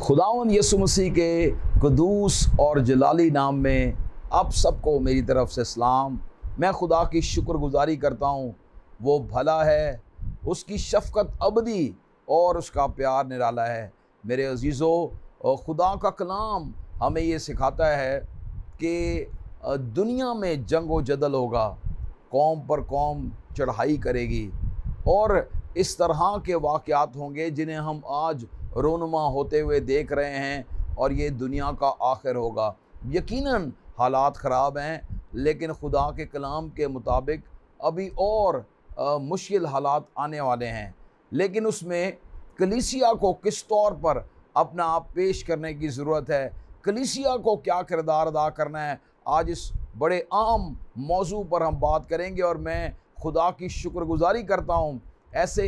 खुदावंद यीशु मसीह के कुदूस और जलाली नाम में आप सबको मेरी तरफ से सलाम। मैं खुदा की शुक्रगुजारी करता हूँ। वो भला है, उसकी शफ़क़त अबदी और उसका प्यार निराला है। मेरे अजीज़ों, खुदा का कलाम हमें ये सिखाता है कि दुनिया में जंग व जदल होगा, कौम पर कौम चढ़ाई करेगी और इस तरह के वाक़यात होंगे जिन्हें हम आज रोनुमा होते हुए देख रहे हैं और ये दुनिया का आखिर होगा। यकीनन हालात ख़राब हैं, लेकिन खुदा के कलाम के मुताबिक अभी और मुश्किल हालात आने वाले हैं। लेकिन उसमें कलीसिया को किस तौर पर अपना आप पेश करने की ज़रूरत है, कलीसिया को क्या किरदार अदा करना है, आज इस बड़े आम मौजू पर हम बात करेंगे। और मैं खुदा की शुक्रगुजारी करता हूँ ऐसे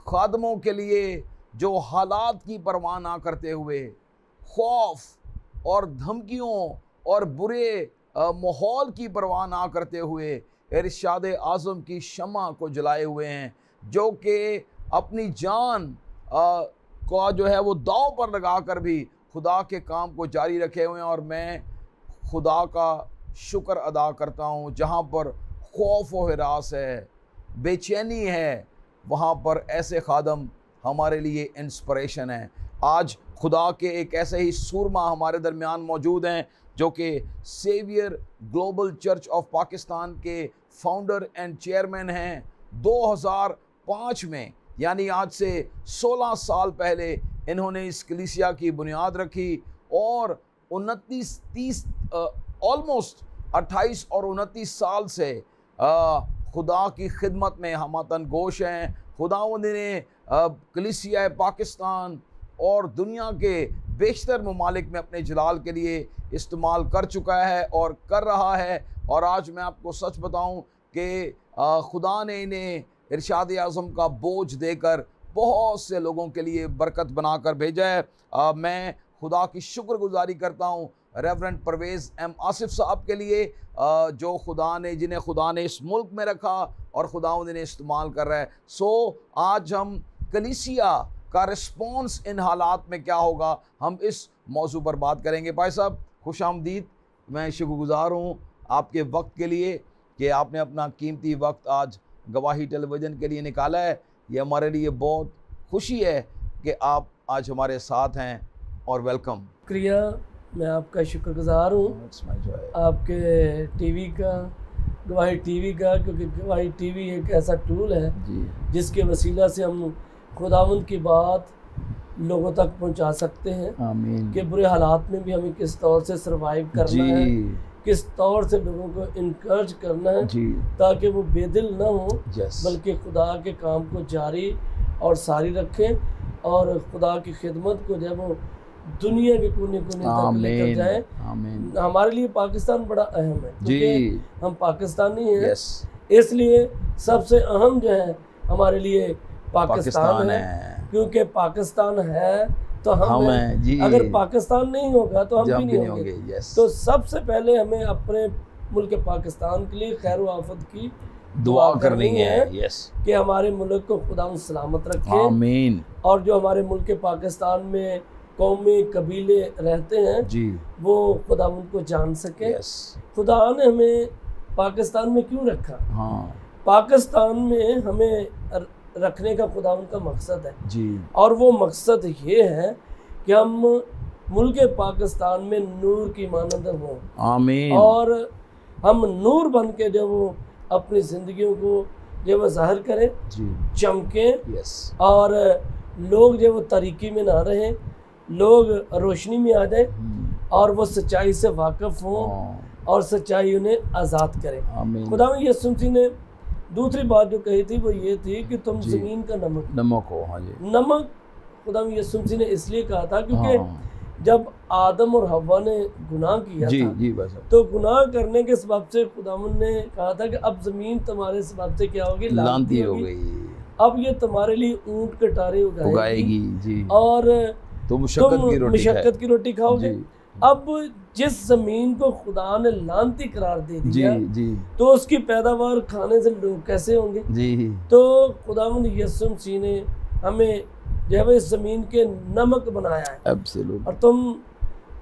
खादमों के लिए जो हालात की परवाह ना करते हुए, खौफ और धमकियों और बुरे माहौल की परवाह ना करते हुए इरशाद आज़म की शम्मा को जलाए हुए हैं, जो कि अपनी जान का जो है वो दाव पर लगा कर भी खुदा के काम को जारी रखे हुए हैं। और मैं खुदा का शुक्र अदा करता हूँ, जहाँ पर खौफ व हिरास है, बेचैनी है, वहाँ पर ऐसे खादम हमारे लिए इंस्पिरेशन है। आज खुदा के एक ऐसे ही सूरमा हमारे दरमियान मौजूद हैं जो कि saviour global church of Pakistan के फाउंडर एंड चेयरमैन हैं। 2005 में यानी आज से 16 साल पहले इन्होंने इस कलीसिया की बुनियाद रखी और 29-30 ऑलमोस्ट 28 और 29 साल से खुदा की खिदमत में हमतन गोश हैं। खुदावंद ने कलीसिया पाकिस्तान और दुनिया के बेशतर ममालिक में अपने जलाल के लिए इस्तेमाल कर चुका है और कर रहा है। और आज मैं आपको सच बताऊं कि खुदा ने इन्हें इरशाद आज़म का बोझ देकर बहुत से लोगों के लिए बरकत बनाकर भेजा है। मैं खुदा की शुक्रगुजारी करता हूँ रेवरेंड परवेज़ एम आसिफ साहब के लिए, जो जिन्हें खुदा ने इस मुल्क में रखा और खुदावंद ने इस्तेमाल कर रहा है। आज हम कलीसिया का रिस्पॉन्स इन हालात में क्या होगा, हम इस मौजू पर बात करेंगे। भाई साहब खुश आमदीद। मैं शुक्रगुजार हूँ आपके वक्त के लिए कि आपने अपना कीमती वक्त आज गवाही टेलीविज़न के लिए निकाला है। ये हमारे लिए बहुत खुशी है कि आप आज हमारे साथ हैं और वेलकम। शुक्रिया, मैं आपका शुक्रगुजार हूँ आपके टीवी का, गवाही टीवी का, क्योंकि गवाही टीवी एक ऐसा टूल है जिसके वसीला से हम खुदावंद की बात लोगों तक पहुंचा सकते हैं। आमीन। कि बुरे हालात में भी हमें किस तौर से सरवाइव करना है, किस तौर से लोगों को इनकरेज करना है ताकि वो बेदिल ना हो, बल्कि खुदा के काम को जारी और सारी रखें और खुदा की खिदमत को जब वो दुनिया के कोने कोने तक लेकर जाए। हमारे लिए पाकिस्तान बड़ा अहम है क्योंकि हम पाकिस्तानी हैं। इसलिए सबसे अहम जो है हमारे लिए पाकिस्तान है, क्योंकि पाकिस्तान है तो हम हैं। अगर पाकिस्तान नहीं होगा तो हम भी नहीं होंगे। तो सबसे पहले हमें अपने मुल्क पाकिस्तान के लिए खैर व आफत की दुआ करनी है कि हमारे मुल्क को खुदा सलामत रखे। आमीन। और जो हमारे मुल्क पाकिस्तान में कौमी कबीले रहते हैं वो खुदा उनको जान सके। खुदा ने हमें पाकिस्तान में क्यों रखा? पाकिस्तान में हमें रखने का खुदा उनका मकसद है और वो मकसद ये है कि हम मुल्क पाकिस्तान में नूर की मानंद हों। आमीन। और हम नूर बन के जब वो अपनी ज़िंदगियों को जब वो ज़ाहिर करें, चमकें और लोग जब वो तारीकी में ना रहें, लोग रोशनी में आ जाए और वो सच्चाई से वाकिफ़ हों और सच्चाई उन्हें आज़ाद करें। खुदा में यीशु मसीह ने दूसरी बात जो कही थी वो ये थी कि तुम ज़मीन का नमक हो। नमक खुदा में यीशु मसीह ने इसलिए कहा था क्योंकि जब आदम और हव्वा ने गुनाह किया था तो गुनाह करने के सबब से खुदावंद ने कहा था कि अब ज़मीन तुम्हारे सबब से क्या होगी? लानती हो गई। अब ये तुम्हारे लिए ऊँट कटारे उगाएगी और तुम मुशक्कत की रोटी खाओगे। अब जिस जमीन को खुदा ने लानती करार दे दिया तो उसकी पैदावार खाने से लोग कैसे होंगे? तो खुदावंद यीशु मसीह ने हमें जो है वो इस ज़मीन के नमक बनाया है। Absolutely. और तुम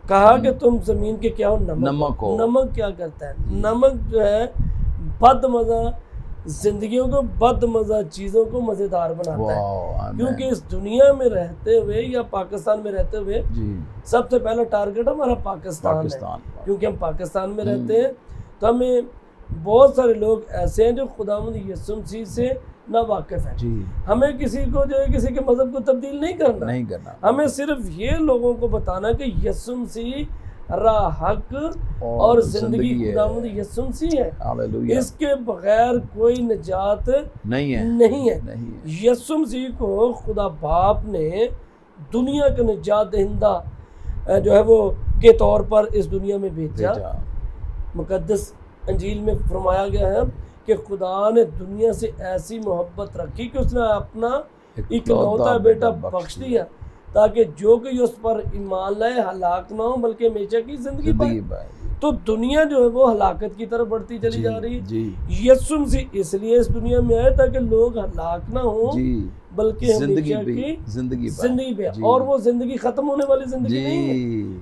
कहा कि तुम ज़मीन के क्या हो? नमक हो। नमक क्या करता है? नमक जो है बदमज़ा जिंदगियों को, बदमज़ा चीज़ों को मज़ेदार बनाता है। क्योंकि इस दुनिया में रहते हुए या पाकिस्तान में रहते हुए सबसे पहला टारगेट हमारा पाकिस्तान है। क्योंकि हम पाकिस्तान में रहते हैं तो हमें बहुत सारे लोग ऐसे हैं जो खुदावंद यीशु मसीह से ना वाकिफ़ है। हमें किसी को जो है किसी के मज़हब को तब्दील नहीं करना। हमें सिर्फ ये लोगों को बताना कि यीशु मसीह राह, हक और जिंदगी खुदावंद यीशु मसीह है। इसके बगैर कोई निजात नहीं है। यीशु मसीह को खुदा बाप ने दुनिया का निजात दहिंदा जो है वो के तौर पर इस दुनिया में भेजा। मुकद्दस अंजील में फरमाया गया है कि खुदा ने दुनिया से ऐसी मोहब्बत रखी कि उसने अपना इकलौता बेटा बख्श दिया ताकि जो कि उस पर ईमान लाए हलाक ना हो बल्कि हमेशा की जिंदगी पाए। तो दुनिया जो है वो हलाकत की तरफ बढ़ती चली जा रही है। यीशु मसीह इसलिए इस दुनिया में आए ताकि लोग हलाक ना हो बल्कि हमेशा की जिंदगी पाए। और वो जिंदगी खत्म होने वाली जिंदगी नहीं है,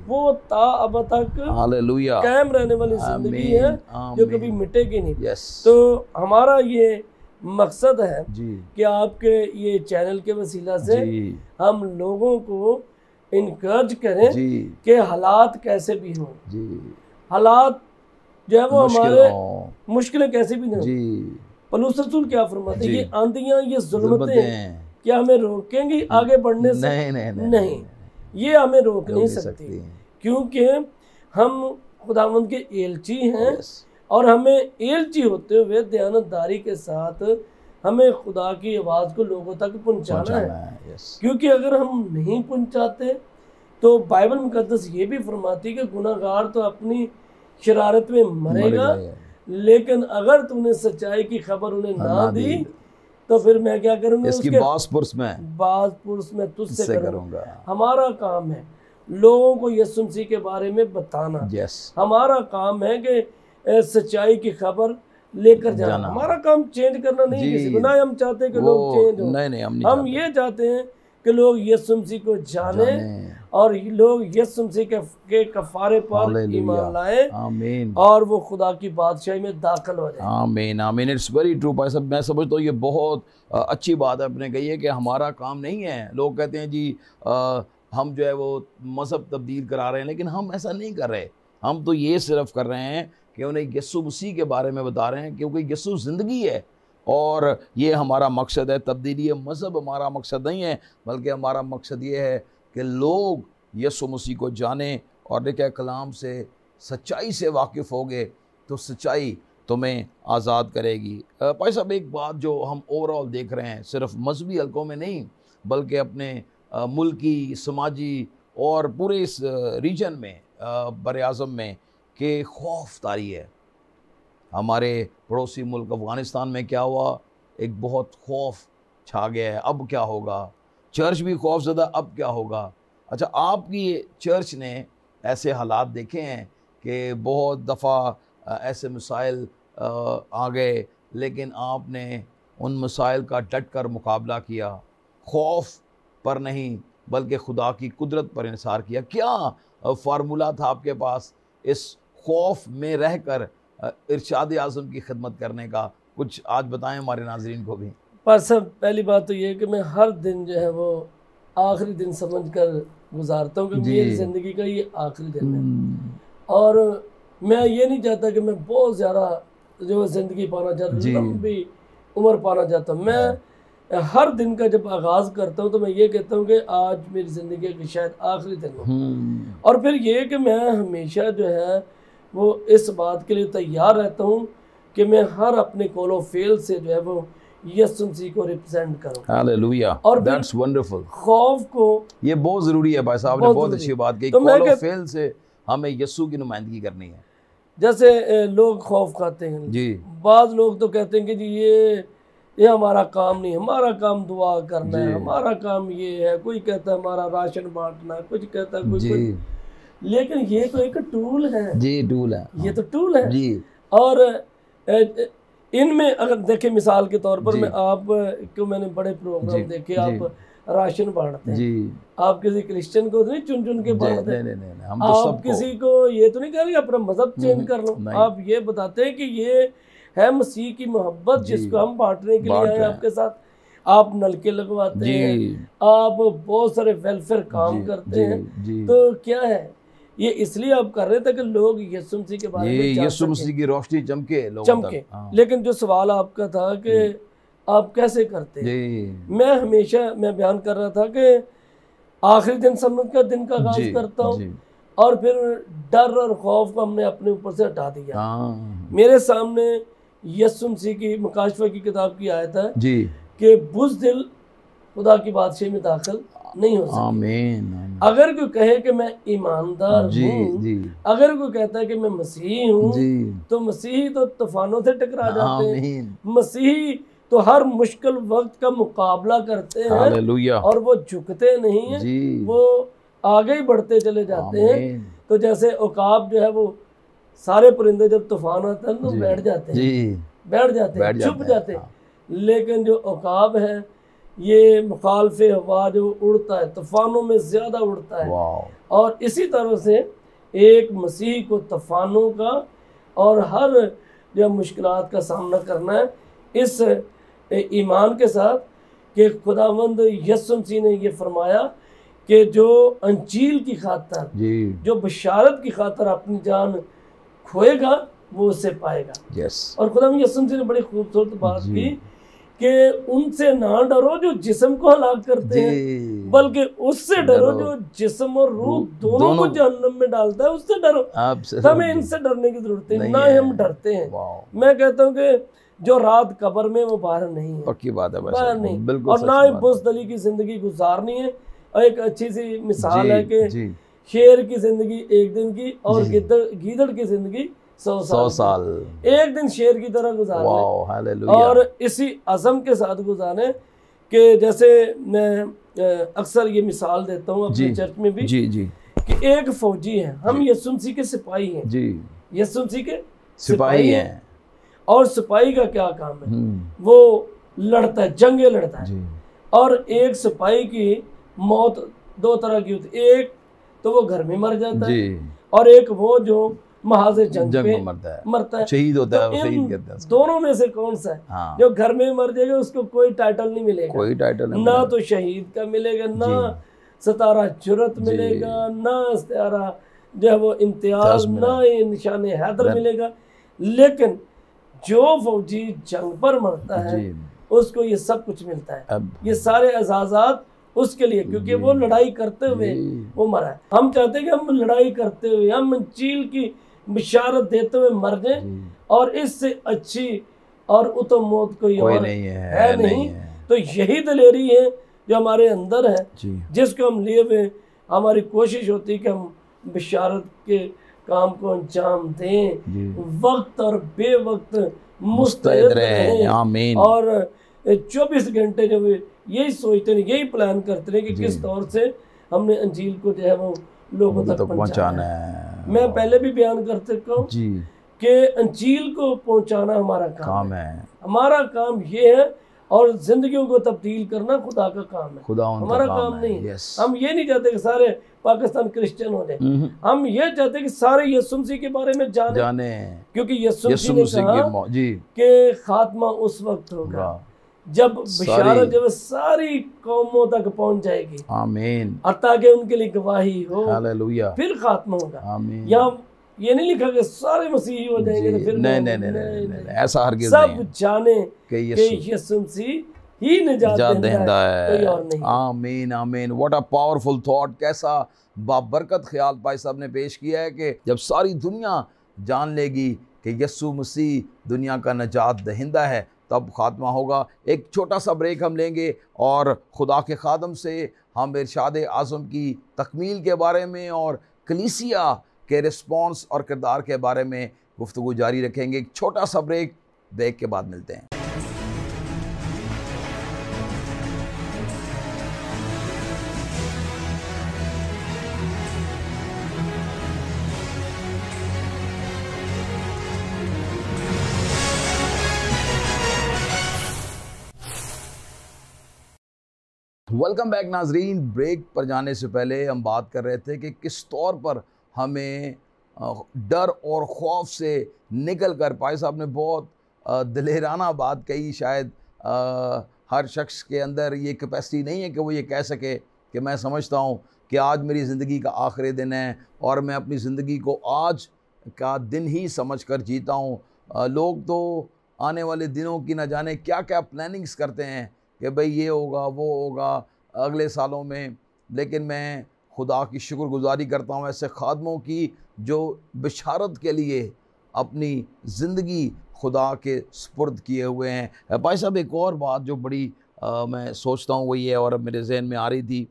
वो ता अब तक कायम रहने वाली जिंदगी है जो कभी मिटेगी नहीं। तो हमारा ये मकसद है कि आपके ये चैनल के वसीला से हम लोगों को इनकरेज करें कि हालात कैसे भी हों, हालात जो है वो हमारे मुश्किलें कैसे भी नहीं। पौलुस रसूल क्या फरमाते हैं? ये आंधियां, ये जुल्मतें क्या हमें रोकेंगी आगे बढ़ने से? नहीं, ये हमें रोक नहीं सकती, क्योंकि हम खुदावंद के एलची हैं और हमें एलची होते हुए दयानतदारी के साथ हमें खुदा की आवाज़ को लोगों तक पहुंचाना है। क्योंकि अगर हम नहीं पहुंचाते तो बाइबल मुकद्दस ये भी फरमाती कि गुनाहगार तो अपनी शरारत में मरेगा, लेकिन अगर तूने सच्चाई की खबर उन्हें ना दी तो फिर मैं क्या करूँगा? इसकी बासपुरस में तुझसे करूँगा। हमारा काम है लोगों को यीशु मसीह के बारे में बताना। हमारा काम है कि सच्चाई की खबर लेकर जाना। हमारा काम चेंज करना नहीं किसी को, ना हम चाहते कि लोग चेंज हो। नहीं, हम ये चाहते हैं कि लोग यीशु मसीह को जाने और लोग यीशु मसीह के कफारे पर ईमान लाएं और वो खुदा की बादशाही में दाखिल हो जाए। आमीन, आमीन। इट्स वेरी ट्रू भाई साहब। मैं समझता हूँ ये बहुत अच्छी बात आपने कही है कि हमारा काम नहीं है। लोग कहते हैं जी हम जो है वो मज़हब तब्दील करा रहे हैं, लेकिन हम ऐसा नहीं कर रहे। हम तो ये सिर्फ कर रहे हैं कि उन्हें यीशु मसीह के बारे में बता रहे हैं, क्योंकि यीशु ज़िंदगी है और ये हमारा मकसद है। तब्दीली मज़हब हमारा मकसद नहीं है, बल्कि हमारा मकसद ये है कि लोग यीशु मसीह को जानें और लिखे कलाम से सच्चाई से वाकिफ़ होगे तो सच्चाई तुम्हें आज़ाद करेगी। भाई साहब, एक बात जो हम ओवरऑल देख रहे हैं, सिर्फ मजहबी हलकों में नहीं बल्कि अपने मुल्की, समाजी और पूरे इस रीजन में, बर-ए-आज़म में, कि खौफ तारी है। हमारे पड़ोसी मुल्क अफ़गानिस्तान में क्या हुआ, एक बहुत खौफ छा गया है। अब क्या होगा? चर्च भी खौफज़दा, अब क्या होगा? अच्छा, आपकी चर्च ने ऐसे हालात देखे हैं कि बहुत दफ़ा ऐसे मसाइल आ गए, लेकिन आपने उन मसाइल का डट कर मुकाबला किया, खौफ पर नहीं बल्कि खुदा की कुदरत पर इंसार किया। क्या फार्मूला था आपके पास इस खौफ में रहकर इरशाद आज़म की खिदमत करने का? कुछ आज बताएं हमारे नाज़रीन को भी। पर सब पहली बात तो ये है कि मैं हर दिन जो है वो आखिरी दिन समझ कर गुजारता हूँ कि मेरी ज़िंदगी का ये आखिरी दिन है और मैं ये नहीं चाहता कि मैं बहुत ज़्यादा जो ज़िंदगी पाना चाहता हूँ, लंबी उम्र पाना चाहता हूँ। मैं हर दिन का जब आगाज़ करता हूँ तो मैं ये कहता हूँ कि आज मेरी ज़िंदगी का शायद आखिरी दिन हो। और फिर ये कि मैं हमेशा जो है वो इस बात के लिए तैयार रहता हूँ कि मैं हर अपने कॉलो फेल से जो है वो यीशु मसीह को रिप्रेजेंट करूं। हालेलुया, और दैट्स वंडरफुल। खौफ को, ये बहुत ज़रूरी है भाई साहब ने बहुत अच्छी बात कही। कॉलो फेल से हमें यीशु की नुमाइंदगी करनी है। जैसे लोग खौफ खाते हैं जी, बाद लोग तो कहते हैं कि जी ये हमारा काम नहीं, हमारा काम दुआ करना है, हमारा काम ये है। कोई कहता है हमारा राशन बांटना है, कुछ कहता है कोई, लेकिन ये तो एक टूल है जी, टूल है, ये तो टूल है जी। और इनमें अगर देखें मिसाल के तौर पर, मैं आप को मैंने बड़े प्रोग्राम देखे, आप राशन बांटते हैं जी, आप किसी क्रिश्चियन को नहीं चुन चुन के बांटते हैं, नहीं, हम तो आप किसी को ये तो नहीं कह रहे अपना मजहब चेंज कर लो, आप ये बताते हैं कि ये है मसीह की मोहब्बत जिसको हम बांटने के लिए आए आपके साथ। आप नलके लगवाते हैं, आप बहुत सारे वेलफेयर काम करते हैं, तो क्या है ये इसलिए आप कर रहे थे कि लोग यीशु मसीह के बारे में यीशु मसीह की रोशनी चमके लोगों चमके तक। लेकिन जो सवाल आपका था कि आप कैसे करते हैं, मैं हमेशा मैं बयान कर रहा था कि आखिरी दिन समझ कर दिन का आगाज करता हूँ और फिर डर और खौफ को हमने अपने ऊपर से हटा दिया। मेरे सामने यीशु मसीह की मुकाशफा की किताब की आयत है कि बुज़दिल खुदा की बादशाही में दाखिल नहीं हो सकते। आमीन। अगर कोई कहे कि मैं ईमानदार हूँ, अगर कोई कहता है कि मैं मसीही हूँ, तो मसीही तो तूफानों से टकरा जाते हैं, मसीही तो हर मुश्किल वक्त का मुकाबला करते हैं और वो झुकते नहीं हैं, वो आगे ही बढ़ते चले जाते हैं। तो जैसे उकाब जो है वो सारे परिंदे जब तूफान आता है तो बैठ जाते हैं, छुप जाते हैं, लेकिन जो उकाब है ये मुखालफे हवा जो उड़ता है तूफानों में ज़्यादा उड़ता है। और इसी तरह से एक मसीह को तूफानों का और हर जो मुश्किलात का सामना करना है इस ईमान के साथ कि खुदावंद यीशु मसीह ने ये फरमाया कि जो अंजील की खातर, जो बशारत की खातर अपनी जान खोएगा वो उसे पाएगा। और खुदावंद यीशु मसीह ने बड़ी खूबसूरत बात की कि उनसे ना डरो जो जिस्म को हलाक करते हैं, बल्कि उससे डरो जो जिस्म और रूह दोनों को जहन्नम में डालता है, उससे डरो। हमें इनसे डरने की जरूरत है, ना ही हम डरते हैं। मैं कहता हूँ कि जो रात कब्र में वो बाहर नहीं है, पक्की बात है, बाहर नहीं, और ना ही बुज़दिली की जिंदगी गुजारनी है। और एक अच्छी सी मिसाल है कि शेर की जिंदगी एक दिन की और गीदड़ की जिंदगी 100 साल। एक दिन शेर की तरह गुजारने और इसी अज़म के साथ गुजारे कि जैसे मैं अक्सर ये मिसाल देता हूँ अपने चर्च में भी कि एक फौजी है, हम यीशु मसीह के सिपाही हैं, यीशु मसीह के सिपाही हैं। और सिपाही का क्या काम है, वो लड़ता है, जंगे लड़ता है। और एक सिपाही की मौत दो तरह की होती है, एक तो वो घर में मर जाता है और एक वो जो महाज़े जंग पे मरता है, शहीद होता है। शहीद कहते हैं। दोनों में से कौन सा है? जो घर में मर जाएगा उसको कोई टाइटल नहीं मिलेगा, कोई टाइटल नहीं, ना तो शहीद का मिलेगा, ना सतारा जुरत मिलेगा, ना सतारा जो है वो इम्तियाज, ना निशान हैदर मिलेगा। लेकिन जो फौजी जंग पर मरता है उसको ये सब कुछ मिलता है, ये सारे एजाज़ात उसके लिए, क्योंकि वो लड़ाई करते हुए वो मरा है। हम चाहते हैं कि हम लड़ाई करते हुए, हम इंजील की बिशारत देते हुए मर जाएं, और इससे अच्छी और उत्तम मौत कोई और नहीं है। तो यही दिलेरी है जो हमारे अंदर है, जिसको हम लिए हुए हमारी कोशिश होती है कि हम बिशारत के काम को अंजाम दें, वक्त और बेवक्त मुस्तैद रहें। आमीन। और 24 घंटे जब यही सोचते हैं, यही प्लान करते हैं कि किस तौर से हमने अंजील को जो है वो लोगों तक पहुंचाना है। मैं पहले भी बयान कर सकता हूँ कि अंजील को पहुंचाना हमारा काम है। हमारा काम ये है, और जिंदगियों को तब्दील करना खुदा का काम है, हमारा काम नहीं है। हम ये नहीं चाहते कि सारे पाकिस्तान क्रिश्चियन हो जाए, हम ये चाहते कि सारे यीशु मसीह के बारे में जाने, क्योंकि यीशु मसीह ने कहा कि खात्मा उस वक्त होगा जब बिशारत जब सारी कौमों तक पहुंच जाएगी। आमीन। और ताकि उनके लिए गवाही हो, हालेलुया, फिर खात्मा होगा। यहाँ ये नहीं लिखा कि सारे मसीही हो जाएंगे तो फिर नहीं, ऐसा हरगिज़ नहीं। सब जाने कि यीशु मसीह ही निजात देता है, कोई और नहीं। आमीन, आमीन। What a powerful thought. कैसा बाबरकत ख्याल भाई साहब ने पेश किया है कि जब सारी दुनिया जान लेगी कि यीशु मसीह दुनिया का निजात दहिंदा है तब खात्मा होगा। एक छोटा सा ब्रेक हम लेंगे और खुदा के खादम से हम इरशाद आज़म की तकमील के बारे में और कलीसिया के रिस्पॉन्स और किरदार के बारे में गुफ्तगू जारी रखेंगे। एक छोटा सा ब्रेक के बाद मिलते हैं। वेलकम बैक नाजरीन। ब्रेक पर जाने से पहले हम बात कर रहे थे कि किस तौर पर हमें डर और खौफ से निकल कर, भाई साहब ने बहुत दिलेराना बात कही। शायद हर शख्स के अंदर ये कैपेसिटी नहीं है कि वो ये कह सके कि मैं समझता हूँ कि आज मेरी ज़िंदगी का आखिरी दिन है और मैं अपनी ज़िंदगी को आज का दिन ही समझ कर जीता हूँ। लोग तो आने वाले दिनों की न जाने क्या क्या प्लानिंग्स करते हैं कि भाई ये होगा वो होगा अगले सालों में, लेकिन मैं खुदा की शुक्रगुजारी करता हूँ ऐसे खादमों की जो बिशारत के लिए अपनी ज़िंदगी खुदा के सुपुर्द किए हुए हैं। भाई साहब एक और बात जो बड़ी मैं सोचता हूँ वही है और अब मेरे जहन में आ रही थी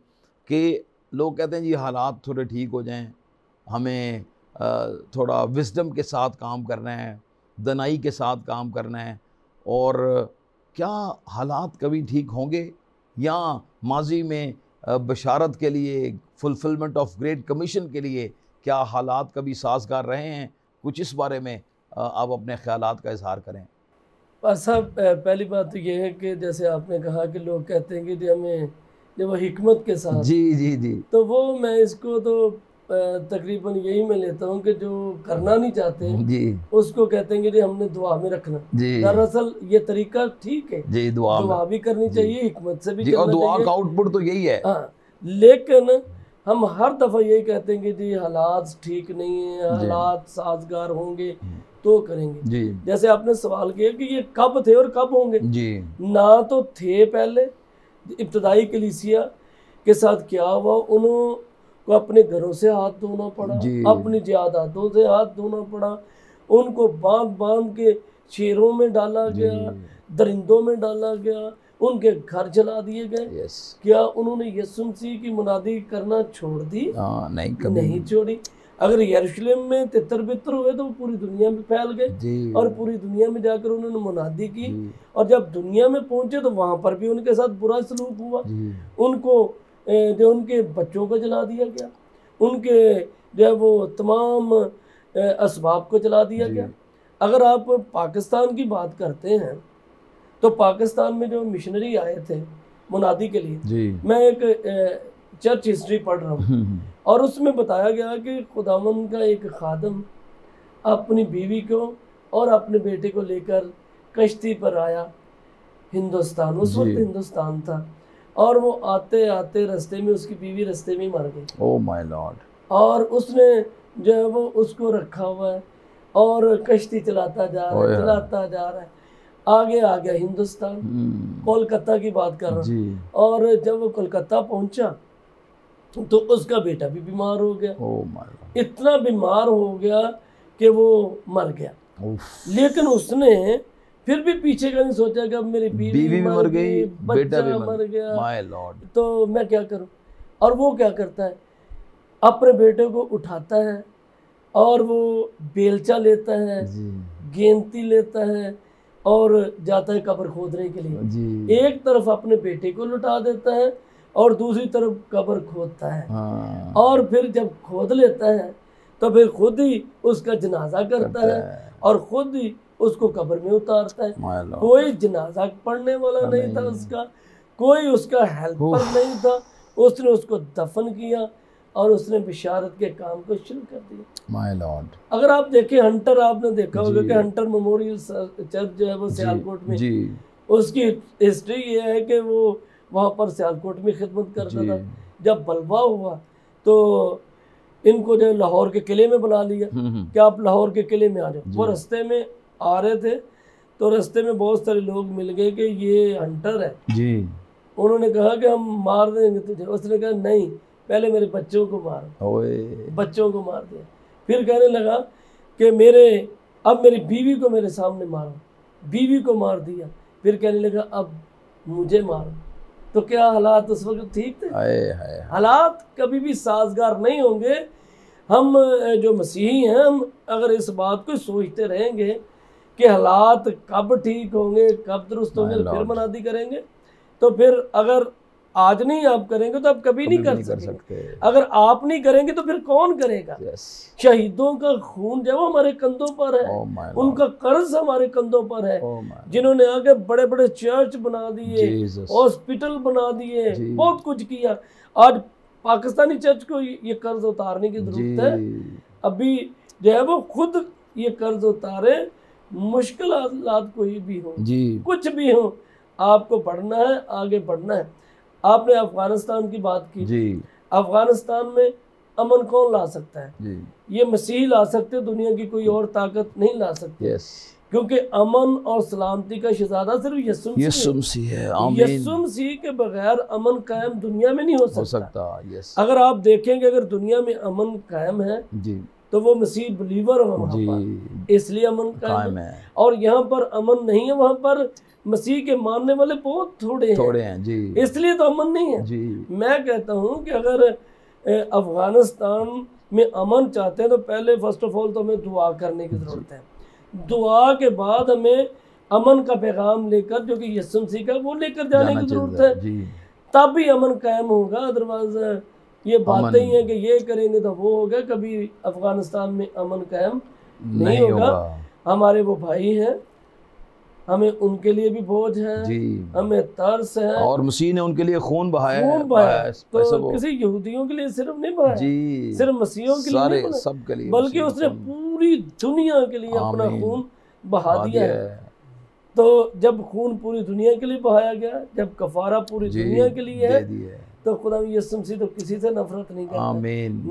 कि लोग कहते हैं जी हालात थोड़े ठीक हो जाएं, हमें थोड़ा विज़डम के साथ काम करना है, दनाई के साथ काम करना है। और क्या हालात कभी ठीक होंगे या माजी में बशारत के लिए, फुलफिलमेंट ऑफ ग्रेट कमीशन के लिए क्या हालात कभी साजगार रहे हैं? कुछ इस बारे में आप अपने ख्यालात का इजहार करें। बस साहब, पहली बात तो ये है कि जैसे आपने कहा कि लोग कहते हैं कि हमें जब वो हिकमत के साथ, जी, तो वो मैं इसको तो तकरीबन यही मैं लेता हूँ कि जो करना नहीं चाहते जी, उसको कहते हैं कि हमने दुआ में रखना। दरअसल ये तरीका ठीक है जी, दुआ भी करनी चाहिए, हिकमत से भी करना चाहिए, दुआ का आउटपुट तो यही है। हाँ, लेकिन हम हर दफ़ा यही कहते हैं कि जी हालात ठीक नहीं है, हालात साजगार होंगे तो करेंगे जी। जैसे आपने सवाल किया कि ये कब थे और कब होंगे जी। ना तो थे पहले इब्तदाई कलीसिया के साथ क्या हुआ, उनको अपने घरों से हाथ धोना पड़ा, अपनी जायदादों से हाथ धोना पड़ा, उनको बांध बांध के शेरों में डाला गया, दरिंदों में डाला गया, उनके घर जला दिए गए। क्या उन्होंने यीशु मसीह की मुनादी करना छोड़ दी? नहीं छोड़ी। अगर यरूशलेम में तितर बितर हुए तो वो पूरी दुनिया में फैल गए और पूरी दुनिया में जाकर उन्होंने मुनादी की, और जब दुनिया में पहुंचे तो वहां पर भी उनके साथ बुरा सलूक हुआ। उनको जो उनके बच्चों को जला दिया गया, उनके जो है वो तमाम असबाब को जला दिया गया। अगर आप पाकिस्तान की बात करते हैं तो पाकिस्तान में जो मिशनरी आए थे मुनादी के लिए, मैं एक चर्च हिस्ट्री पढ़ रहा हूँ और उसमें बताया गया कि खुदावंद का एक खादम अपनी बीवी को और अपने बेटे को लेकर कश्ती पर आया हिंदुस्तान, उस वक्त हिंदुस्तान था, और वो आते आते रास्ते में उसकी बीवी रास्ते में मर गई। Oh my Lord. और उसने जो है वो उसको रखा हुआ है और कश्ती चलाता जा रहा है, चलाता जा रहा है, आगे आ गया हिंदुस्तान, कोलकाता की बात कर रहा हूँ। और जब वो कोलकाता पहुंचा तो उसका बेटा भी बीमार हो गया, इतना बीमार हो गया कि वो मर गया। लेकिन उसने फिर भी पीछे का नहीं सोचा कि अब मेरी बीवी भी मर गई, बच्चा भी मर गया, माय लॉर्ड, तो मैं क्या करूं। और वो क्या करता है, अपने बेटे को उठाता है और वो बेलचा लेता है, गेंती लेता है और जाता है कब्र खोदने के लिए। एक तरफ अपने बेटे को लुटा देता है और दूसरी तरफ कब्र खोदता है। और फिर जब खोद लेता है तो फिर खुद ही उसका जनाजा करता है और खुद ही उसको कब्र में उतारता है। कोई जनाजा पढ़ने वाला नहीं था उसका, कोई उसका हेल्पर नहीं था, उसने उसको दफन किया और उसने बिशारत के काम को शुरू कर दिया। My Lord. अगर आप देखें हंटर, आपने देखा होगा कि हंटर मेमोरियल चर्च जो है वो सियालकोट में, उसकी हिस्ट्री ये है कि वो वहाँ पर सियालकोट में खिदमत करता था। जब बलवा हुआ तो इनको जो लाहौर के किले में बुला लिया कि आप लाहौर के किले में आ जाओ। वो रास्ते में आ रहे थे तो रास्ते में बहुत सारे लोग मिल गए कि ये हंटर है जी। उन्होंने कहा कि हम मार देंगे तुझे। उसने कहा नहीं, पहले मेरे बच्चों को मारो। बच्चों को मार दिया। फिर कहने लगा कि अब मेरी बीवी को मेरे सामने मारो। बीवी को मार दिया। फिर कहने लगा अब मुझे मारो। तो क्या हालात उस वक्त ठीक थे? हालात कभी भी साजगार नहीं होंगे। हम जो मसीही हैं, हम अगर इस बात को सोचते रहेंगे कि हालात कब ठीक होंगे, कब दुरुस्त होंगे, फिर मनादी करेंगे, तो फिर अगर आज नहीं आप करेंगे तो आप कभी नहीं कर सकते। अगर आप नहीं करेंगे तो फिर कौन करेगा? शहीदों का खून जो हमारे कंधों पर है, उनका कर्ज हमारे कंधों पर है, जिन्होंने आगे बड़े बड़े चर्च बना दिए, हॉस्पिटल बना दिए, बहुत कुछ किया। आज पाकिस्तानी चर्च को ये कर्ज उतारने की जरूरत है। अभी जो है वो खुद ये कर्ज उतारे। मुश्किल हालात कोई भी हो, कुछ भी हो, आपको बढ़ना है, आगे बढ़ना है। आपने अफगानिस्तान की बात की। अफगानिस्तान में अमन कौन ला सकता है? ये मसीह ला सकते, दुनिया की कोई और ताकत नहीं ला सकती। क्योंकि अमन और सलामती का शहजादा सिर्फ यीशु मसीह है। यीशु मसीह के बगैर अमन कायम दुनिया में नहीं हो सकता। अगर आप देखेंगे, अगर दुनिया में अमन कायम है तो वो मसीह बिलीवर हो वहाँ पर, इसलिए अमन कायम है। और यहाँ पर अमन नहीं है, वहाँ पर मसीह के मानने वाले बहुत थोड़े हैं जी। इसलिए तो अमन नहीं है जी। मैं कहता हूँ कि अगर अफगानिस्तान में अमन चाहते हैं तो पहले फर्स्ट ऑफ ऑल तो हमें दुआ करने की ज़रूरत है। दुआ के बाद हमें अमन का पैगाम लेकर, जो कि यीशु मसीह का, वो लेकर जाने की ज़रूरत है। तब भी अमन कायम होगा। अदरवाइज ये बातें ही हैं कि ये करेंगे तो वो होगा, कभी अफगानिस्तान में अमन कायम नहीं होगा। हमारे वो भाई हैं, हमें उनके लिए भी बोझ है, हमें तरस है, और मसीह ने उनके लिए खून बहाया। तो किसी यहूदियों के लिए सिर्फ नहीं बहाया, सिर्फ मसीहों के लिए नहीं, सबके लिए, बल्कि उसने पूरी दुनिया के लिए अपना खून बहा दिया है। तो जब खून पूरी दुनिया के लिए बहाया गया, जब कफारा पूरी दुनिया के लिए है, तो खुदा यीशु मसीह तो किसी से नफरत नहीं करता,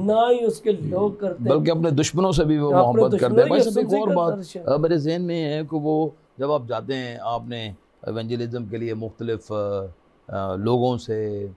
ना ही उसके लोग करते, बल्कि अपने दुश्मनों से भी वो मोहब्बत करते हैं। भाई साहब, एक और बात मेरे ज़हन में है कि वो जब आप जाते हैं, आपने एवेंजलिज्म के लिए मुख्तलिफ लोगों से,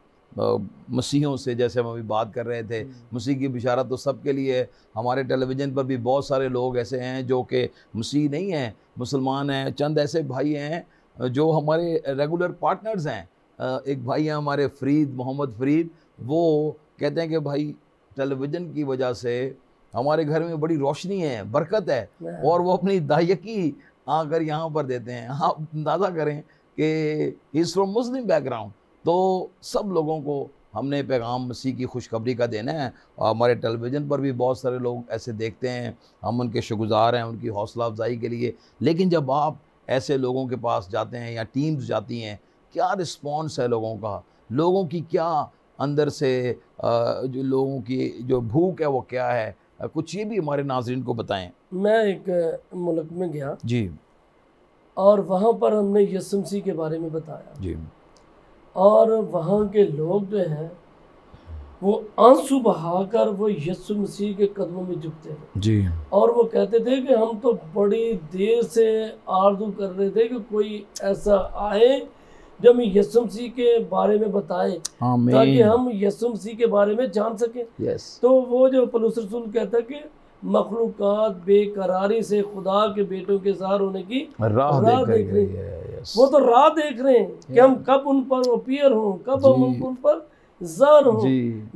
मसीहों से, जैसे हम अभी बात कर रहे थे, मसीह की बिशारत तो सबके लिए है। हमारे टेलीविज़न पर भी बहुत सारे लोग ऐसे हैं जो कि मसीह नहीं हैं, मुसलमान हैं। चंद ऐसे भाई हैं जो हमारे रेगुलर पार्टनर्स हैं। एक भाई हैं हमारे मोहम्मद फरीद, वो कहते हैं कि भाई टेलीविज़न की वजह से हमारे घर में बड़ी रोशनी है, बरकत है, और वो अपनी दायकी आकर यहाँ पर देते हैं। आप अंदाज़ा करें कि he is from Muslim background. तो सब लोगों को हमने पैगाम मसीह की खुशखबरी का देना है। और हमारे टेलीविज़न पर भी बहुत सारे लोग ऐसे देखते हैं, हम उनके शुक्रगुज़ार हैं उनकी हौसला अफजाई के लिए। लेकिन जब आप ऐसे लोगों के पास जाते हैं या टीम्स जाती हैं, क्या रिस्पॉन्स है लोगों का, लोगों की क्या अंदर से जो लोगों की जो भूख है वो क्या है, कुछ ये भी हमारे नाज़रीन को बताएं। मैं एक मुल्क में गया जी, और वहाँ पर हमने यीशु मसीह के बारे में बताया जी, और वहाँ के लोग जो हैं वो आंसू बहाकर वो यीशु मसीह के कदमों में झुकते थे जी, और वो कहते थे कि हम तो बड़ी देर से आरज़ू कर रहे थे कि कोई ऐसा आए जो हमें यीशु मसीह के बारे में बताए, ताकि हम यीशु मसीह के बारे में जान सकें। तो वो जो पौलुस रसूल कहता है कि मखलूकात बेकरारी से खुदा के बेटों के ज़ाहिर होने की राह देख रहे हैं। वो तो राह देख रहे हैं कि हम कब उन पर अपीयर हों, कब हम उन पर ज़ाहिर हों।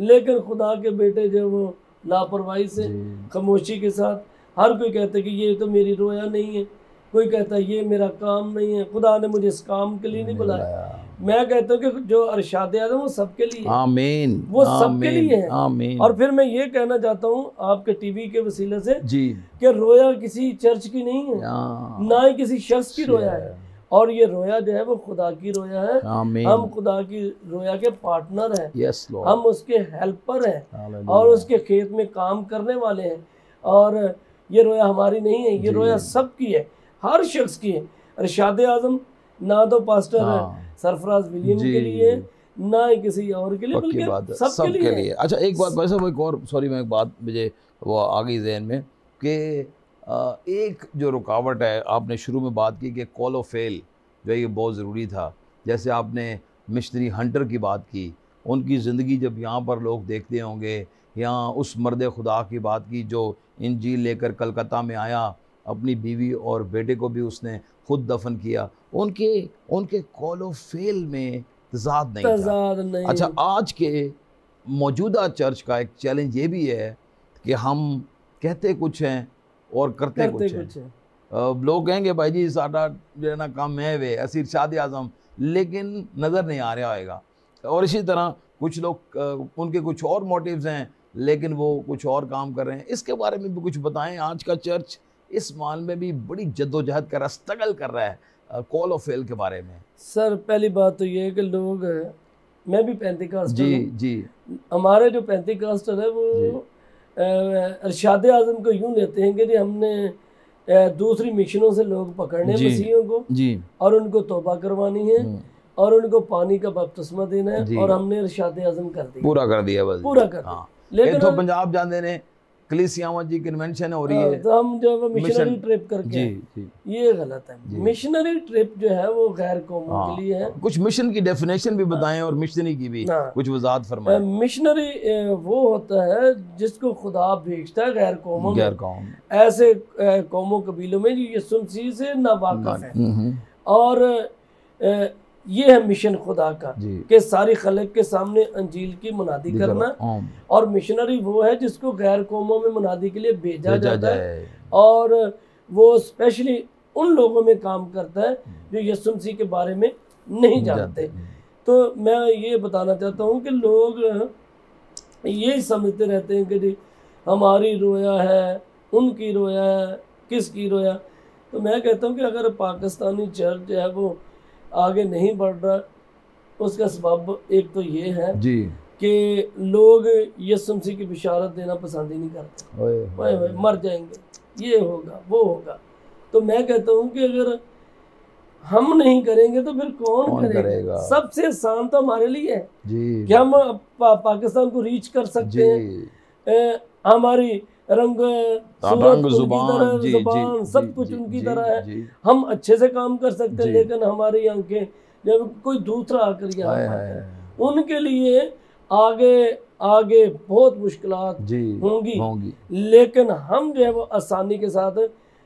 लेकिन खुदा के बेटे जो वो लापरवाही से, खामोशी के साथ, हर कोई कहता है कि ये तो मेरी रोया नहीं है, कोई कहता है ये मेरा काम नहीं है, खुदा ने मुझे इस काम के लिए नहीं बुलाया। मैं कहता हूँ कि जो अरशाद आज़म वो सबके लिए, आमीन, वो सबके लिए है, आमीन। और फिर मैं ये कहना चाहता हूँ आपके टीवी के वसीले से जी, कि रोया किसी चर्च की नहीं है, ना ही किसी शख्स की रोया है, और ये रोया जो है वो खुदा की रोया है। हम खुदा की रोया के पार्टनर हैं, हम उसके हेल्पर हैं, और उसके खेत में काम करने वाले हैं। और ये रोया हमारी नहीं है, ये रोया सबकी है, हर शख्स की है। अरशाद आज़म ना तो पास्टर सरफराज विलियम के लिए, ना ही किसी और के लिए, बल्कि सबके लिए। अच्छा, एक बात वैसे वो एक और, सॉरी, मैं एक बात मुझे वो आ गई ज़हन में कि एक जो रुकावट है, आपने शुरू में बात की कि कॉल ऑफ फेल जो है ये बहुत ज़रूरी था। जैसे आपने मिशनरी हंटर की बात की, उनकी ज़िंदगी जब यहाँ पर लोग देखते होंगे, यहाँ उस मर्द खुदा की बात की जो इंजील लेकर कलकत्ता में आया, अपनी बीवी और बेटे को भी उसने खुद दफन किया, उनके कॉल ऑफ फेल में तज़ाद नहीं। अच्छा, आज के मौजूदा चर्च का एक चैलेंज ये भी है कि हम कहते कुछ हैं और करते कुछ हैं। लोग कहेंगे भाई जी साडा जो है ना काम है वे असी इरशाद आज़म, लेकिन नज़र नहीं आ रहा होगा। और इसी तरह कुछ लोग उनके कुछ और मोटिव्स हैं लेकिन वो कुछ और काम कर रहे हैं। इसके बारे में भी कुछ बताएं। आज का चर्च इस माल में भी बड़ी जद्दोजहद कर रहा है, स्ट्रगल कर रहा है कॉल ऑफ फेल के बारे में। सर पहली बात तो ये है कि लोग, मैं भी पेंटिकॉस्टल जी हूं। जी, हमारे जो पेंटिकॉस्टल है वो इरशाद आज़म को यूँ लेते हैं कि जी हमने दूसरी मिशनों से लोग पकड़ने मसीहियों को जी, और उनको तौबा करवानी है और उनको पानी का बपतिस्मा देना है और हमने इरशाद आज़म कर दिया, पूरा कर दिया, बस पूरा कर दिया। लेकिन तो पंजाब जाते ने कलीसियावां जी कन्वेंशन हो रही है, तो हम जो है मिशनरी ट्रिप करके जी जी, ये गलत है। मिशनरी ट्रिप जो है वो गैर कौमों के लिए है। कुछ मिशन की डेफिनेशन भी बताएं और मिशनरी की भी कुछ वजाहत फरमाएं। मिशनरी वो होता है जिसको खुदा भेजता है गैर कौमों में, गैर कौम ऐसे कौमों कबीलों में जो यीशु मसीह से नावाकिफ है। और ये है मिशन खुदा का कि सारी खलक के सामने अंजील की मुनादी करना। और मिशनरी वो है जिसको गैर कौमों में मुनादी के लिए भेजा जाता है और वो स्पेशली उन लोगों में काम करता है जो यीशु मसीह के बारे में नहीं जानते। तो मैं ये बताना चाहता हूँ कि लोग यही समझते रहते हैं कि जी हमारी रोया है, उनकी रोया है, किसकी रोया। तो मैं कहता हूँ कि अगर पाकिस्तानी चर्च जो है वो आगे नहीं बढ़ रहा, उसका सबब एक तो ये है जी कि लोग यीशु मसीह की बिशारत देना पसंद ही नहीं करते। ओए मर जाएंगे, ये होगा, वो होगा। तो मैं कहता हूँ कि अगर हम नहीं करेंगे तो फिर कौन करेगा? सबसे आसान तो हमारे लिए है कि हम पाकिस्तान को रीच कर सकते हैं। हमारी रंग जुबान सब कुछ उनकी तरह है, हम अच्छे से काम कर सकते हैं। लेकिन हमारी आंखें जब कोई दूसरा आकर यहाँ उनके लिए आगे आगे बहुत मुश्किलात होंगी, लेकिन हम जो है वो आसानी के साथ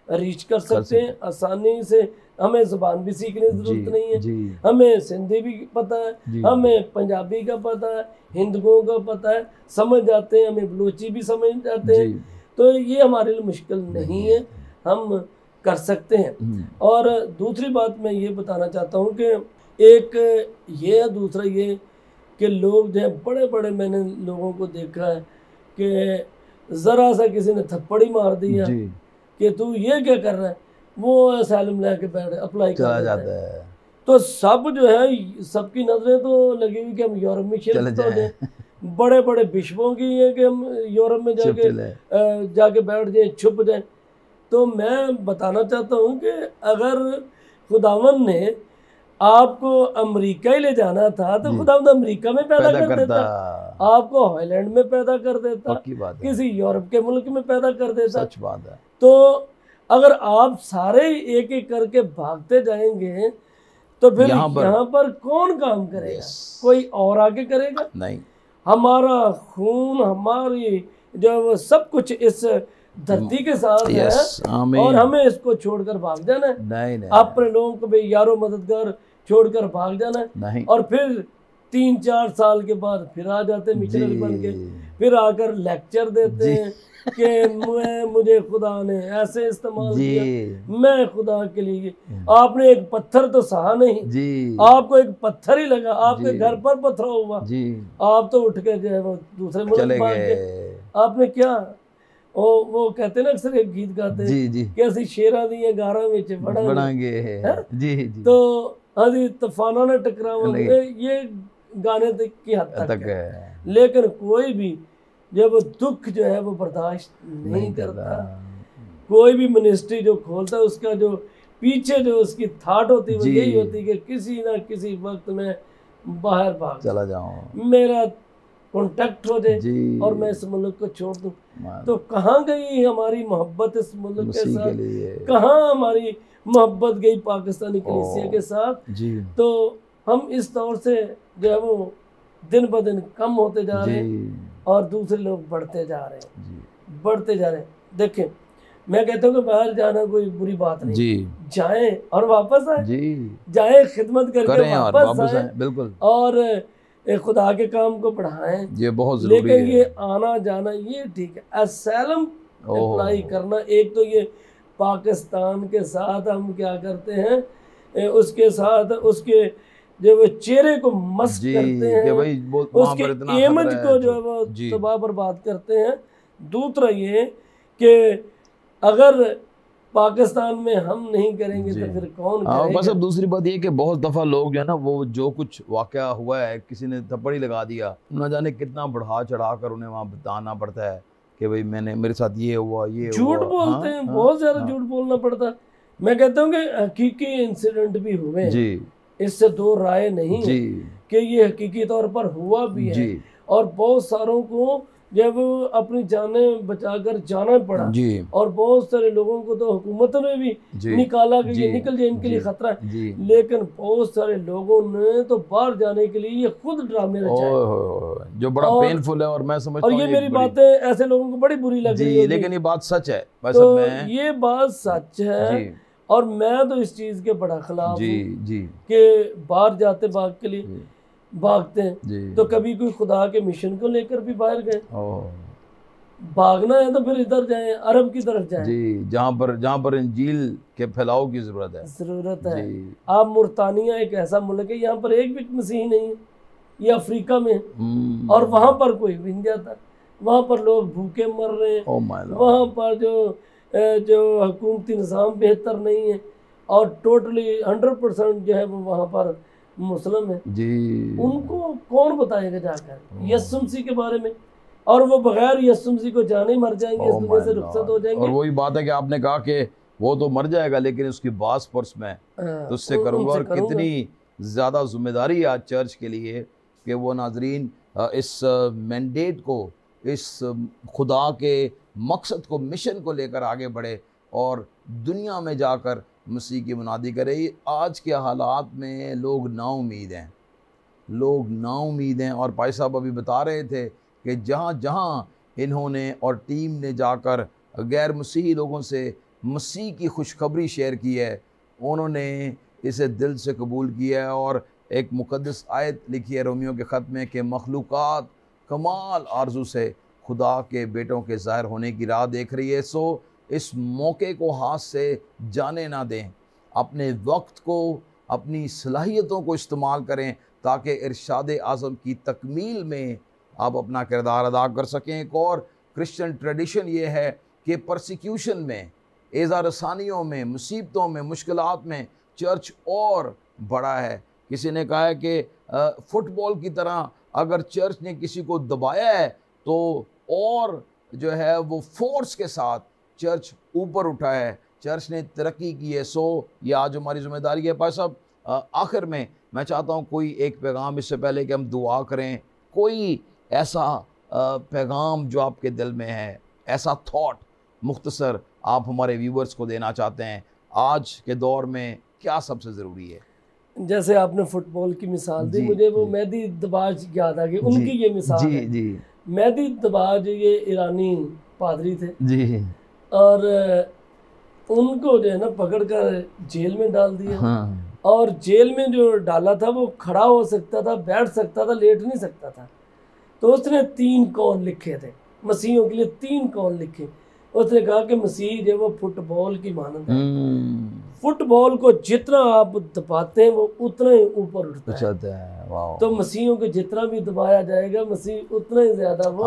रीच कर सकते हैं। आसानी से हमें ज़बान भी सीखने की जरूरत नहीं है, हमें सिंधी भी पता है, हमें पंजाबी का पता है, हिंदुओं का पता है, समझ जाते हैं, हमें बलोची भी समझ जाते हैं। तो ये हमारे लिए मुश्किल नहीं है, हम कर सकते हैं। और दूसरी बात मैं ये बताना चाहता हूँ कि एक ये है, दूसरा ये कि लोग जो है बड़े बड़े, मैंने लोगों को देखा है कि ज़रा सा किसी ने थप्पड़ ही मार दिया कि तू ये क्या कर रहा है, वो असैलम लेके बैठ अप्लाई कर जाता है। तो सब जो है सबकी नजरें तो लगी हुई कि हम यूरोप में शिफ्ट हो जाए। बड़े बड़े बिशपों की है कि हम यूरोप में जाके बैठ जाए, छुप जाए। तो मैं बताना चाहता हूँ कि अगर खुदावन ने आपको अमेरिका ही ले जाना था तो खुदावन अमेरिका में पैदा कर देता, आपको हॉलैंड में पैदा कर देता, किसी यूरोप के मुल्क में पैदा कर देता। सच बात है। तो अगर आप सारे एक एक करके भागते जाएंगे तो फिर यहाँ पर कौन काम करेगा? कोई और आगे करेगा? नहीं। हमारा खून, हमारी जो सब कुछ इस धरती के साथ है और हमें इसको छोड़कर भाग जाना है? नहीं। अपने लोगों को भी यारो मददगार छोड़कर भाग जाना है और फिर 3-4 साल के बाद फिर आ जाते मिशनरी बन के, फिर आकर लेक्चर देते हैं कि मुझे खुदा ने ऐसे इस्तेमाल किया, मैं खुदा के लिए। आपने एक पत्थर तो सहा नहीं, आपको एक पत्थर ही लगा, आपके घर पर पत्थर हुआ, आप तो उठ के जो है वो दूसरे मुल्क भाग गए। आपने क्या, वो कहते हैं ना, अक्सर एक गीत गाते हैं कि असि शेरा दी गारा विच बढ़ांगे, तो अभी तूफाना ने टकरावांगे, ये गाने की हद तक है। लेकिन कोई भी जब दुख जो है वो बर्दाश्त नहीं करता, कोई भी मिनिस्ट्री जो खोलता है उसका जो पीछे जो उसकी थाट होती है वो यही होती है कि किसी ना किसी वक्त में बाहर भाग चला जाऊं, मेरा कॉन्टेक्ट हो जाए और मैं इस मुल्क को छोड़ दूं। तो कहाँ गई हमारी मोहब्बत इस मुल्क के साथ? कहाँ हमारी मोहब्बत गई पाकिस्तानी कलीसिया के साथ? तो हम इस दौर से जो है वो दिन ब दिन कम होते जा रहे हैं और दूसरे लोग बढ़ते जा रहे हैं, बढ़ते जा रहे हैं। देखें, मैं कहता हूँ कि बाहर जाना कोई बुरी बात नहीं, जाएं और वापस आए, जाएं खिदमत करके वापस आए, बिल्कुल, और खुदा के काम को बढ़ाएं, ये बहुत जरूरी है। लेकिन ये आना जाना ये ठीक है, असैलम अप्लाई करना, एक तो ये पाकिस्तान के साथ हम क्या करते हैं, उसके साथ उसके जो वो चेहरे को मस्त करते हैं, कि भाई उसके इमेज को जो है वो तबाह बर्बाद करते हैं। दूसरा ये कि अगर पाकिस्तान में हम नहीं करेंगे तो फिर कौन करेगा? बस अब दूसरी बात ये कि बहुत दफ़ा लोग जो है ना, वो जो कुछ वाक़या हुआ है, किसी ने थप्पड़ ही लगा दिया, न जाने कितना बढ़ा चढ़ा कर उन्हें वहाँ बताना पड़ता है कि भाई मेरे साथ ये हुआ, ये झूठ बोलते हैं, बहुत ज़्यादा झूठ बोलना पड़ता है। मैं कहता हूँ कि हकीकी इंसिडेंट भी हुए जी, इससे दो राय नहीं है कि ये हकीकी तौर पर हुआ भी है, और बहुत सारों को जब अपनी जानें बचाकर जाना पड़ा जी, और बहुत सारे लोगों को तो हुकूमत ने भी निकाला कि ये निकल जाए, इनके लिए खतरा है, लेकिन बहुत सारे लोगों ने तो बाहर जाने के लिए ये खुद ड्रामे रचाए, जो बड़ा पेनफुल है। और मैं समझता हूं, और ये मेरी बातें ऐसे लोगों को बड़ी बुरी लग रही है, लेकिन ये बात सच है। तो ये बात सच है, और मैं तो इस चीज के बड़ा खिलाफ हूँ कि बाहर जाते भाग के लिए भागते हैं, तो कभी कोई खुदा के मिशन को लेकर भी बाहर गए। भागना है तो फिर इधर जाएं, अरब की तरफ जाएं जी, जहाँ पर इंजील के फैलाव की जरूरत है। आप मुर्तानिया एक ऐसा मुल्क है, यहाँ पर एक भी मसीही नहीं है, ये अफ्रीका में, और वहाँ पर कोई भी नहीं जाता, वहाँ पर लोग भूखे मर रहे हैं, वहाँ पर जो हुकूमती निज़ाम बेहतर नहीं है, और टोटली 100% जो है वो वहाँ पर मुस्लिम है जी। उनको कौन बताएगा जाकर यीशु मसीह के बारे में, और वो बगैर यीशु मसीह को जाने मर जाएंगे, इस दुनिया से रुखसत हो जाएंगे। और वही बात है कि आपने कहा कि वो तो मर जाएगा, लेकिन उसकी बास पर्स मैं तुझसे करूंगा। और कितनी ज़्यादा जिम्मेदारी आज चर्च के लिए कि वो नाजरीन इस मैंडेट को, इस खुदा के मकसद को, मिशन को लेकर आगे बढ़े और दुनिया में जाकर मसीह की मुनादी करे। आज के हालात में लोग नाउम्मीद हैं, और भाई साहब अभी बता रहे थे कि जहाँ जहाँ इन्होंने और टीम ने जाकर गैर मसीही लोगों से मसीह की खुशखबरी शेयर की है, उन्होंने इसे दिल से कबूल किया है। और एक मुक़द्दस आयत लिखी है रोमियो के ख़त में कि मखलूक़ात कमाल आरज़ू से खुदा के बेटों के ज़ाहिर होने की राह देख रही है। सो इस मौके को हाथ से जाने ना दें, अपने वक्त को, अपनी सलाहियतों को इस्तेमाल करें ताकि इरशाद आज़म की तकमील में आप अपना किरदार अदा कर सकें। एक और क्रिश्चियन ट्रेडिशन ये है कि परसिक्यूशन में, एज़ा रसानियों में, मुसीबतों में, मुश्किलात में चर्च और बड़ा है। किसी ने कहा है कि फुटबॉल की तरह अगर चर्च ने किसी को दबाया है तो और जो है वो फोर्स के साथ चर्च ऊपर उठा है, चर्च ने तरक्की की है। सो ये आज हमारी जिम्मेदारी है। भाई साहब, आखिर में मैं चाहता हूँ कोई एक पैगाम, इससे पहले कि हम दुआ करें, कोई ऐसा पैगाम जो आपके दिल में है, ऐसा थॉट मुख्तसर आप हमारे व्यूवर्स को देना चाहते हैं। आज के दौर में क्या सबसे ज़रूरी है? जैसे आपने फुटबॉल की मिसाल दी, मुझे वो मेहदी दबाज याद आ गई, उनकी ये मिसाल है जी। मेहदी दबाज ये ईरानी पादरी थे जी, और उनको जो है ना पकड़ कर जेल में डाल दिया। हाँ। और जेल में जो डाला था वो खड़ा हो सकता था, बैठ सकता था, लेट नहीं सकता था। तो उसने 3 कौल लिखे थे मसीहों के लिए, 3 कौल लिखे। उसने कहा कि मसीह जो वो फुटबॉल की मानद है, फुटबॉल को जितना आप दबाते हैं वो उतना ही ऊपर उठता है। वाह। तो मसीहों को जितना भी दबाया जाएगा, मसीह उतना ही ज्यादा वो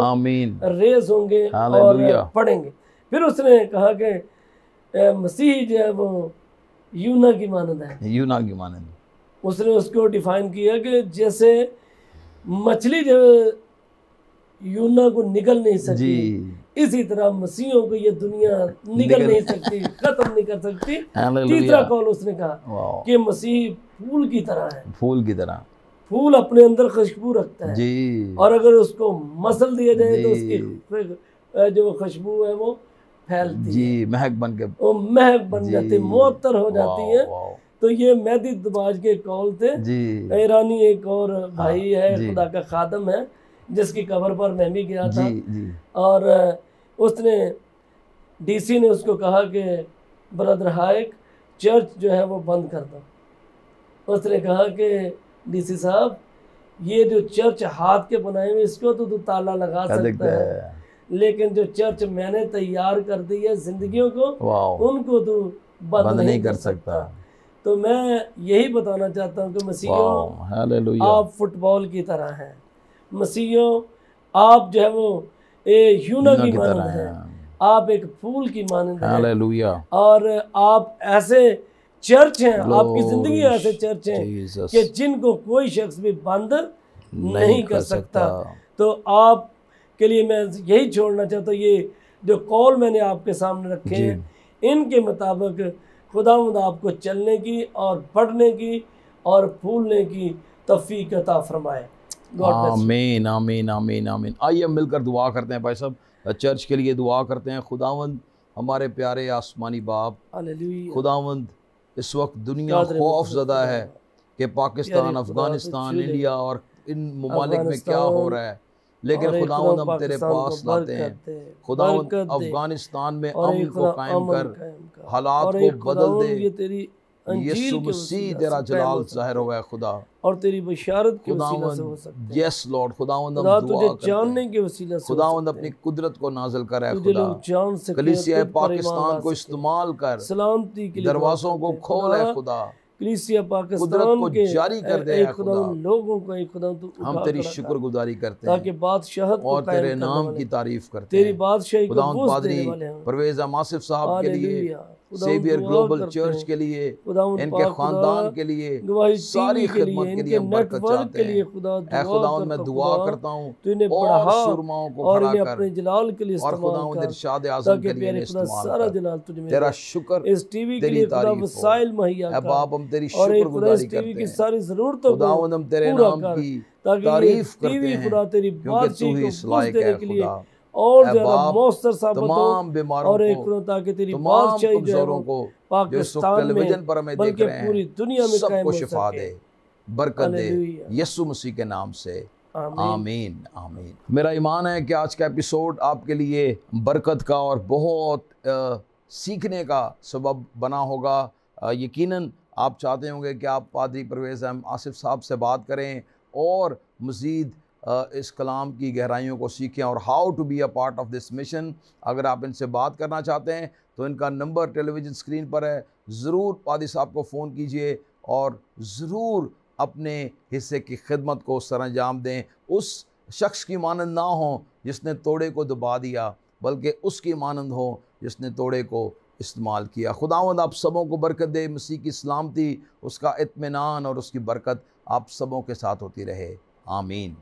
रेस होंगे और पढ़ेंगे। फिर उसने कहा कि मसीह जो है वो यूना की मानद है, यूना की मानद। उसने उसको डिफाइन किया कि जैसे मछली जो यूना को निगल नहीं सकती, इसी तरह मसीहों को ये दुनिया निगल नहीं सकती, खत्म नहीं कर सकती। तीसरा कौल उसने कहा कि मसीह फूल की तरह है, फूल की तरह। फूल अपने अंदर खुशबू रखता है जी, और अगर उसको मसल दिया जाए तो उसकी जो खुशबू है वो फैलती जी, महक बन के वो महक बन जाती, मुअत्तर हो जाती है। तो ये मेहदी दबाज के कौल थे जी। ईरानी एक और भाई है, खुदा का खादम है, जिसकी कब्र पर मैं भी गया था जी। और उसने डीसी ने उसको कहा कि ब्रदर हाइक चर्च जो है वो बंद कर दो। उसने कहा कि डीसी साहब ये जो चर्च हाथ के बनाए हुए इसको तो तू ताला लगा सकता है, लेकिन जो चर्च मैंने तैयार कर दी है जिंदगियों को, उनको तू बंद नहीं कर सकता। तो मैं यही बताना चाहता हूँ कि मसीहों आप फुटबॉल की तरह हैं, मसीहों आप जो है वो यूना की मानंद हैं, आप एक फूल की मानंद हैं, और आप ऐसे चर्च हैं, आपकी ज़िंदगी ऐसे चर्च हैं कि जिनको कोई शख्स भी बंद नहीं कर सकता। तो आप के लिए मैं यही छोड़ना चाहता हूँ, ये जो कॉल मैंने आपके सामने रखे हैं इनके मुताबिक खुदावंद आपको चलने की और पढ़ने की और फूलने की तौफीक अता फरमाए। आमीन आमीन आमीन आमीन। आइए मिलकर दुआ करते हैं भाई साहब, चर्च के लिए दुआ करते हैं। खुदावंद हमारे प्यारे आसमानी बाप, खुदावंद इस वक्त दुनिया खौफ ज़दा है कि पाकिस्तान, अफ़गानिस्तान, इंडिया और इन ममालिक में क्या हो रहा है, लेकिन खुदावंद हम तेरे पास लाते हैं। खुदावंद अफ़गानिस्तान में अमन को कायम कर, हालात को बदल दे। यीशु मसीह तेरा जलाल ज़ाहिर हुआ है खुदा, और तेरी बशारत के वसीला से हो सकता है। यस लॉर्ड, खुदावंद हम दुआ जानने के वसीला से खुदावंद अपनी कुदरत को नाज़िल करे खुदा, कलीसिया पाकिस्तान को इस्तेमाल कर, सलामती के दरवाज़ों को खोल है खुदा, कलीसिया पाकिस्तान को जारी कर दे खुदा, लोगों को खुदा हम तेरी शुक्रगुजारी करते हैं ताकि बादशाहत और तेरे नाम की तारीफ करते हैं। तेरी बादशाही को पादरी परवेज़ आसिफ साहब के लिए, सेवियर ग्लोबल चर्च के लिए, इनके खानदान के लिए, सारी खिदमत के लिए बरकत चाहते हैं। ऐ खुदावंद मैं दुआ करता हूँ और सुरमाओं को खड़ा कर अपने जलाल के लिए, और खुदावंद इरशाद आज़म के लिए इस्तेमाल कर। तेरा शुक्र, इस टीवी के लिए खुदा वसाइल मुहैया कर, बाप हम तेरी शुक्रगुजारी करते हैं। सारी ज़रूरतों को खुदावंद हम तेरे नाम की तारीफ करते हैं क्योंकि तू ही इस लायक है खुदा। और मौसर तमाम बीमारों को, ताकि तेरी बादशाही को पाकिस्तान टेलीविजन पर हमें देख रहे हैं, पूरी दुनिया में सबको शिफा दे, बरकत दे, यीशु मसीह के नाम से आमीन आमीन। मेरा ईमान है कि आज का एपिसोड आपके लिए बरकत का और बहुत सीखने का सबब बना होगा। यकीनन आप चाहते होंगे कि आप पादरी परवेज़ आसिफ साहब से बात करें और मज़ीद इस कलाम की गहराइयों को सीखें और how to be a part of this mission. अगर आप इनसे बात करना चाहते हैं तो इनका नंबर टेलीविज़न स्क्रीन पर है, ज़रूर पादरी साहब को फ़ोन कीजिए और ज़रूर अपने हिस्से की खिदमत को सरअंजाम दें। उस शख्स की मानंद ना हो जिसने तोड़े को दबा दिया, बल्कि उसकी मानंद हो जिसने तोड़े को इस्तेमाल किया। खुदावंद आप सबों को बरकत दे, मसीह की सलामती, उसका इत्मीनान और उसकी बरकत आप सबों के साथ होती रहे। आमीन।